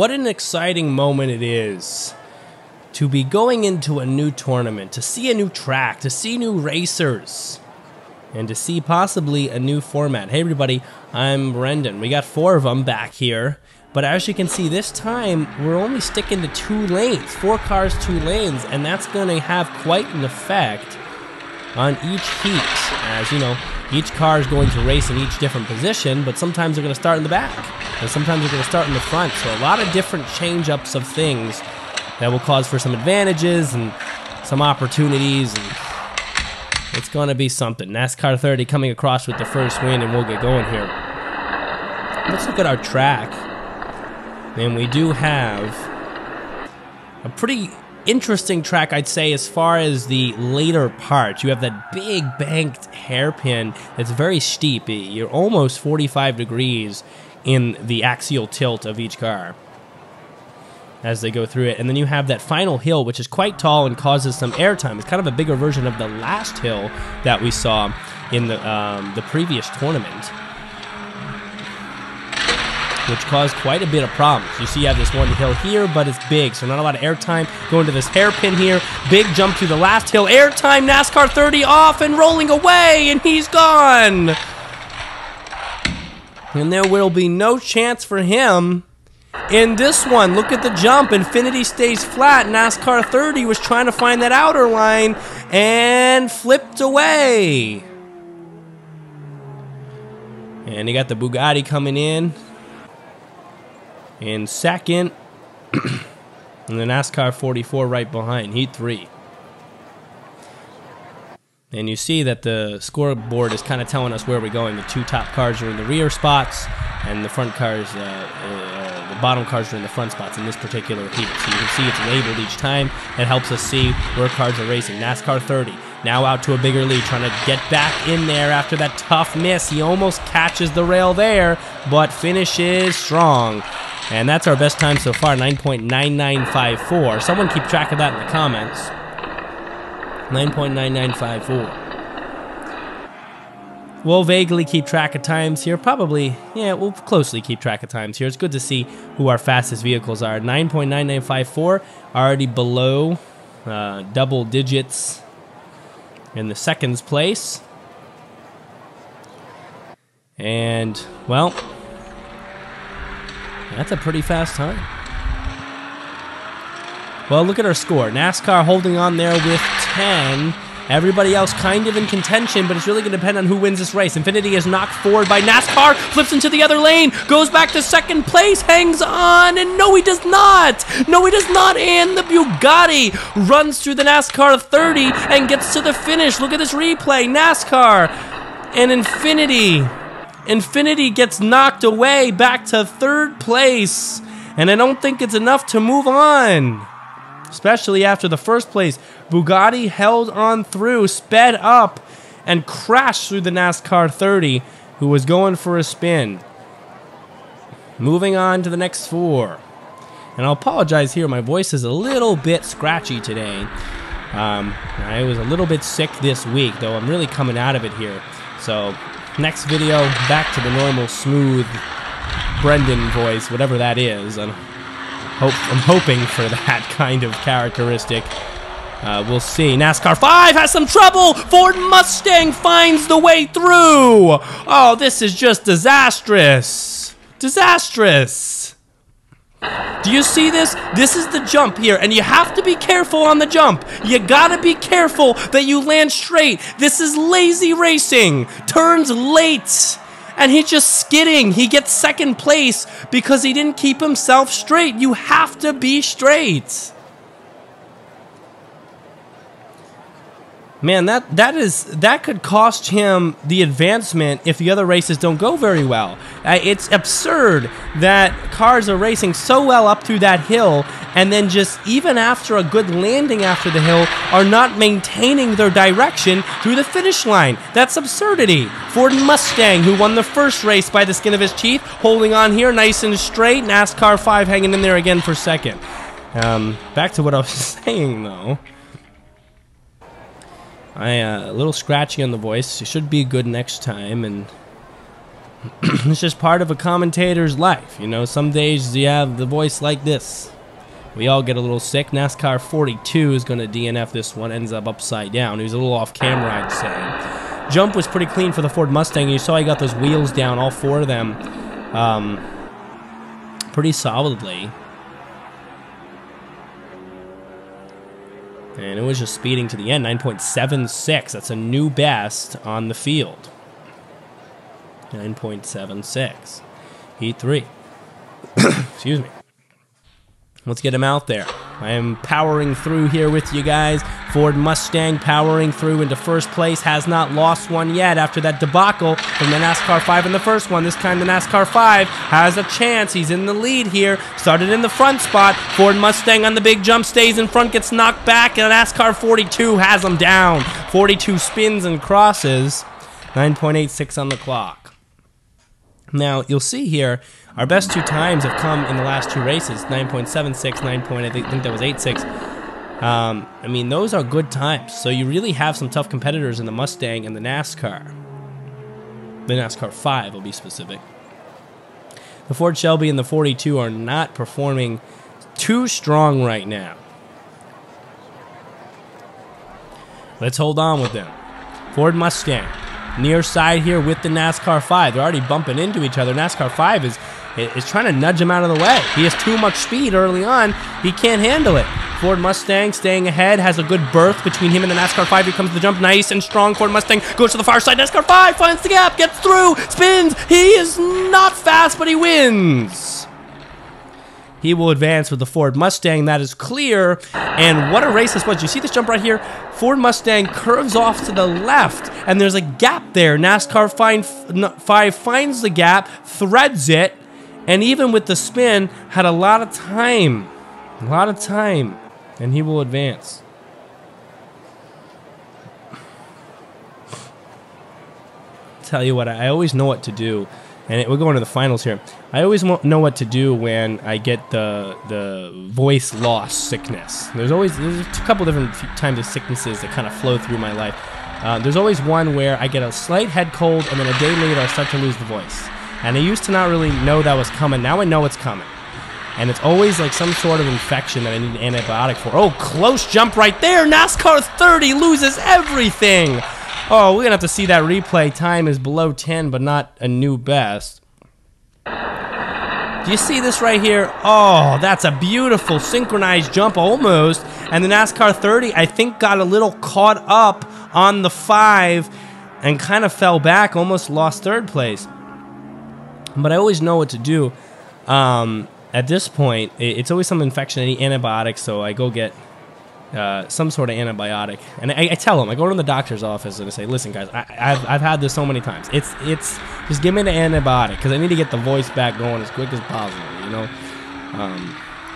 what an exciting moment it is to be going into a new tournament, to see a new track, to see new racers, and to see possibly a new format. Hey everybody, I'm Brendan. We got 4 of them back here, but as you can see this time, we're only sticking to 2 lanes, 4 cars, 2 lanes, and that's going to have quite an effect on each heat. As you know, each car is going to race in each different position, but sometimes they're going to start in the back, and sometimes they're going to start in the front, so a lot of different change-ups of things that will cause for some advantages and some opportunities, and it's going to be something. NASCAR 30 coming across with the first win, and we'll get going here. Let's look at our track, and we do have a pretty interesting track, I'd say, as far as the later part. You have that big banked hairpin that's very steep. You're almost 45 degrees in the axial tilt of each car as they go through it. And then you have that final hill, which is quite tall and causes some airtime. It's kind of a bigger version of the last hill that we saw in the previous tournament, which caused quite a bit of problems. You see you have this one hill here, but it's big, so not a lot of airtime. Going to this hairpin here, big jump to the last hill, airtime, NASCAR 30 off and rolling away, and he's gone. And there will be no chance for him in this one. Look at the jump. Infinity stays flat. NASCAR 30 was trying to find that outer line and flipped away. And you got the Bugatti coming in second. And the NASCAR 44 right behind, heat 3. And you see that the scoreboard is kind of telling us where we're going. The 2 top cars are in the rear spots, and the front cars, the bottom cars are in the front spots in this particular heat. So you can see it's labeled each time. It helps us see where cars are racing. NASCAR 30 now out to a bigger lead, trying to get back in there after that tough miss. He almost catches the rail there, but finishes strong. And that's our best time so far, 9.9954. Someone keep track of that in the comments. 9.9954. We'll vaguely keep track of times here. Probably, yeah, we'll closely keep track of times here. It's good to see who our fastest vehicles are. 9.9954, already below double digits in the seconds place. And, well, that's a pretty fast time. Well, look at our score. NASCAR holding on there with 10. Everybody else kind of in contention, but it's really going to depend on who wins this race. Infinity is knocked forward by NASCAR, flips into the other lane, goes back to second place, hangs on, and no, he does not. No, he does not, and the Bugatti runs through the NASCAR 30 and gets to the finish. Look at this replay. NASCAR and Infinity gets knocked away back to 3rd place, and I don't think it's enough to move on, especially after the 1st place. Bugatti held on through, sped up, and crashed through the NASCAR 30, who was going for a spin. Moving on to the next 4. And I'll apologize here, my voice is a little bit scratchy today. I was a little bit sick this week, though I'm really coming out of it here. So next video, back to the normal, smooth Brendan voice, whatever that is. I'm hoping for that kind of characteristic. We'll see. NASCAR 5 has some trouble. Ford Mustang finds the way through. Oh, this is just disastrous. Disastrous. Do you see this? This is the jump here, and you have to be careful on the jump. You gotta be careful that you land straight. This is lazy racing. Turns late, and he's just skidding. He gets 2nd place because he didn't keep himself straight. You have to be straight. Man, that could cost him the advancement if the other races don't go very well. It's absurd that cars are racing so well up through that hill, and then just even after a good landing after the hill, are not maintaining their direction through the finish line. That's absurdity. Ford Mustang, who won the 1st race by the skin of his teeth, holding on here nice and straight. NASCAR 5 hanging in there again for 2nd. Back to what I was saying, though. A little scratchy on the voice. It should be good next time, and It's just part of a commentator's life. You know, some days you have the voice like this. We all get a little sick. NASCAR 42 is going to DNF this one. Ends up upside down. He was a little off camera, I'd say. Jump was pretty clean for the Ford Mustang. You saw he got those wheels down, all 4 of them, pretty solidly. And it was just speeding to the end. 9.76. That's a new best on the field. 9.76. Heat 3. Excuse me. Let's get him out there. I am powering through here with you guys. Ford Mustang powering through into first place. Has not lost one yet after that debacle from the NASCAR 5 in the first one. This time the NASCAR 5 has a chance. He's in the lead here. Started in the front spot. Ford Mustang on the big jump stays in front, gets knocked back, and NASCAR 42 has him down. 42 spins and crosses. 9.86 on the clock. Now, you'll see here, our best 2 times have come in the last 2 races. 9.76, I think that was 8.6. I mean, those are good times. So you really have some tough competitors in the Mustang and the NASCAR. The NASCAR 5, will be specific. The Ford Shelby and the 42 are not performing too strong right now. Let's hold on with them. Ford Mustang. Near side here with the NASCAR 5. They're already bumping into each other. NASCAR 5 is trying to nudge him out of the way. He has too much speed early on. He can't handle it. Ford Mustang staying ahead, has a good berth between him and the NASCAR 5. Here comes the jump, nice and strong. Ford Mustang goes to the far side. NASCAR 5 finds the gap, gets through, spins. He is not fast, but he wins. He will advance with the Ford Mustang. That is clear. And what a race this was. You see this jump right here? Ford Mustang curves off to the left, and there's a gap there. NASCAR 5 finds the gap, threads it, and even with the spin, had a lot of time. A lot of time. And he will advance. Tell you what, I always know what to do. And we're going to the finals here. I always know what to do when I get the voice loss sickness. There's a couple different times of sicknesses that kind of flow through my life. There's always one where I get a slight head cold, and then a day later I start to lose the voice. And I used to not really know that was coming. Now I know it's coming. And it's always like some sort of infection that I need an antibiotic for. Oh, close jump right there. NASCAR 30 loses everything. Oh, we're going to have to see that replay. Time is below 10, but not a new best. Do you see this right here? Oh, that's a beautiful synchronized jump almost. And the NASCAR 30, I think, got a little caught up on the 5 and kind of fell back, almost lost 3rd place. But I always know what to do. At this point, it's always some infection. I need antibiotics, so I go get some sort of antibiotic, and I tell them, I go to the doctor's office and I say, listen guys, I've had this so many times, it's just give me the antibiotic because I need to get the voice back going as quick as possible, you know.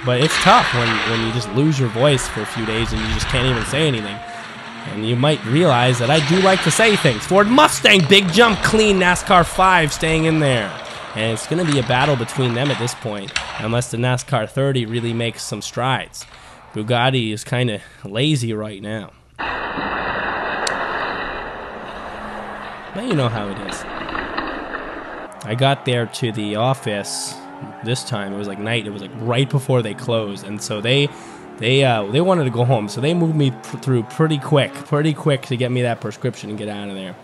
But it's tough when you just lose your voice for a few days and you just can't even say anything, and you might realize that I do like to say things. Ford Mustang, big jump, clean. NASCAR 5 staying in there, and it's going to be a battle between them at this point unless the NASCAR 30 really makes some strides. Bugatti is kind of lazy right now. But you know how it is. I got there to the office this time. It was like night. It was like right before they closed, and so they wanted to go home. So they moved me through pretty quick to get me that prescription and get out of there.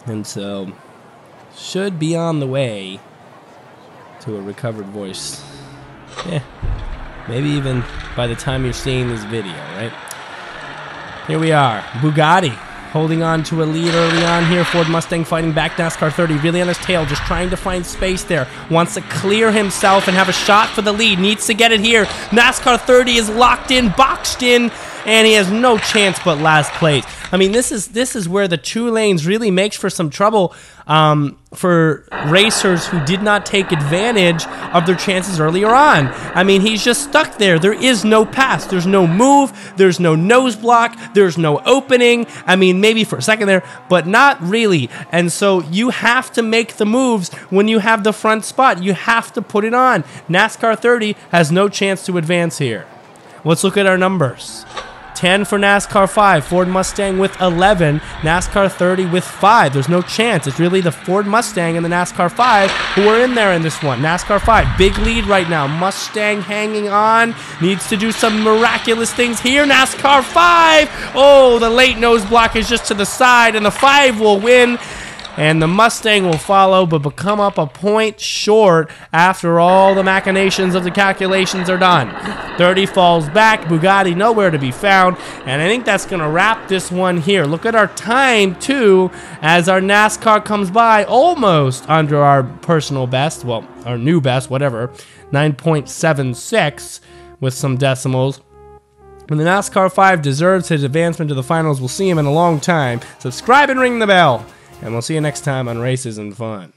And so should be on the way to a recovered voice. Yeah. Maybe even by the time you're seeing this video, right? Here we are. Bugatti holding on to a lead early on here. Ford Mustang fighting back. NASCAR 30 really on his tail, just trying to find space there. Wants to clear himself and have a shot for the lead. Needs to get it here. NASCAR 30 is locked in, boxed in, and he has no chance but last place. I mean, this is where the 2 lanes really makes for some trouble for racers who did not take advantage of their chances earlier on. I mean, he's just stuck there. There is no pass. There's no move. There's no nose block. There's no opening. I mean, maybe for a second there, but not really. And so you have to make the moves when you have the front spot. You have to put it on. NASCAR 30 has no chance to advance here. Let's look at our numbers. 10 for NASCAR 5, Ford Mustang with 11, NASCAR 30 with 5. There's no chance. It's really the Ford Mustang and the NASCAR 5 who are in there in this one. NASCAR 5, big lead right now. Mustang hanging on, needs to do some miraculous things here. NASCAR 5, oh, the late nose block is just to the side, and the 5 will win. And the Mustang will follow, but become up a point short after all the machinations of the calculations are done. 30 falls back, Bugatti nowhere to be found, and I think that's going to wrap this one here. Look at our time, too, as our NASCAR comes by almost under our personal best, well, our new best, whatever, 9.76 with some decimals. And the NASCAR 5 deserves his advancement to the finals. We'll see him in a long time. Subscribe and ring the bell. And we'll see you next time on Races and Fun.